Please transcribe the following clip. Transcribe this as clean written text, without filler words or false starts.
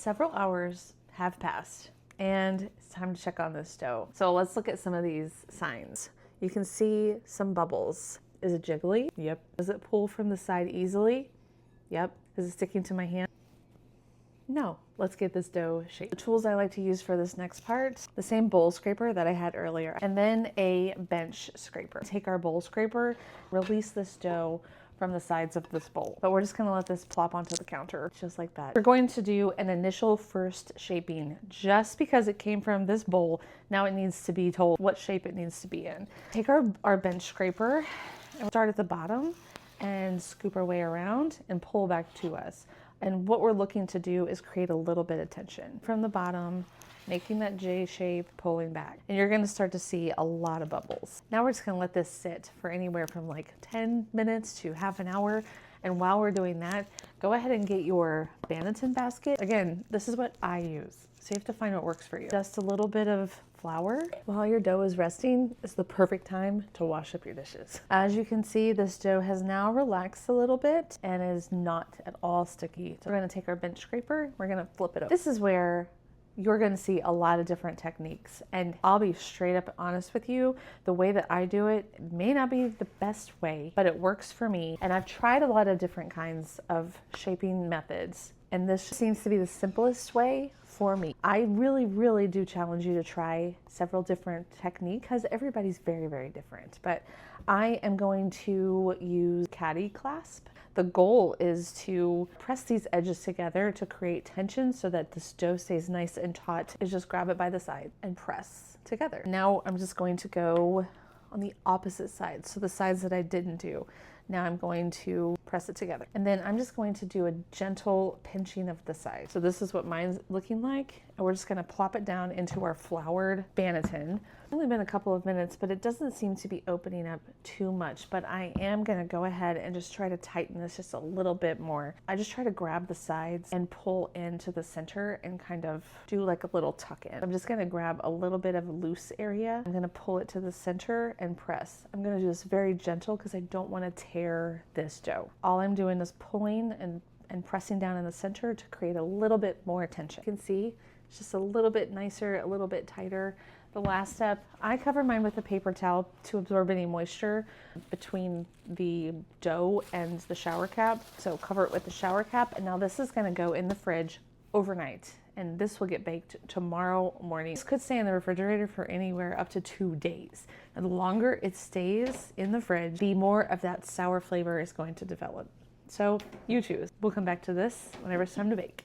Several hours have passed and it's time to check on this dough. So let's look at some of these signs. You can see some bubbles. Is it jiggly? Yep. Does it pull from the side easily? Yep. Is it sticking to my hand? No. Let's get this dough shaped. The tools I like to use for this next part, the same bowl scraper that I had earlier, and then a bench scraper. Take our bowl scraper, release this dough from the sides of this bowl. But we're just gonna let this plop onto the counter, just like that. We're going to do an initial first shaping. Just because it came from this bowl, now it needs to be told what shape it needs to be in. Take our bench scraper and start at the bottom and scoop our way around and pull back to us. And what we're looking to do is create a little bit of tension from the bottom, making that J shape, pulling back. And you're gonna start to see a lot of bubbles. Now we're just gonna let this sit for anywhere from like 10 minutes to half an hour. And while we're doing that, go ahead and get your Banneton basket. Again, this is what I use. So you have to find what works for you. Just a little bit of flour. While your dough is resting, it's the perfect time to wash up your dishes. As you can see, this dough has now relaxed a little bit and is not at all sticky. So we're gonna take our bench scraper, we're gonna flip it over. This is where you're gonna see a lot of different techniques. And I'll be straight up honest with you, the way that I do it may not be the best way, but it works for me. And I've tried a lot of different kinds of shaping methods, and this seems to be the simplest way for me. I really do challenge you to try several different techniques because everybody's very different. But I am going to use caddy clasp. The goal is to press these edges together to create tension so that this dough stays nice and taut. Is just grab it by the side and press together. Now I'm just going to go on the opposite side, so the sides that I didn't do. Now I'm going to press it together. And then I'm just going to do a gentle pinching of the side. So this is what mine's looking like. And we're just gonna plop it down into our floured Banneton. It's only been a couple of minutes, but it doesn't seem to be opening up too much. But I am gonna go ahead and just try to tighten this just a little bit more. I just try to grab the sides and pull into the center and kind of do like a little tuck in. I'm just gonna grab a little bit of a loose area. I'm gonna pull it to the center and press. I'm gonna do this very gentle because I don't wanna tear this dough. All I'm doing is pulling and pressing down in the center to create a little bit more tension. You can see it's just a little bit nicer, a little bit tighter. The last step, I cover mine with a paper towel to absorb any moisture between the dough and the shower cap. So cover it with the shower cap. And now this is gonna go in the fridge overnight. And this will get baked tomorrow morning. This could stay in the refrigerator for anywhere up to 2 days. And the longer it stays in the fridge, the more of that sour flavor is going to develop. So you choose. We'll come back to this whenever it's time to bake.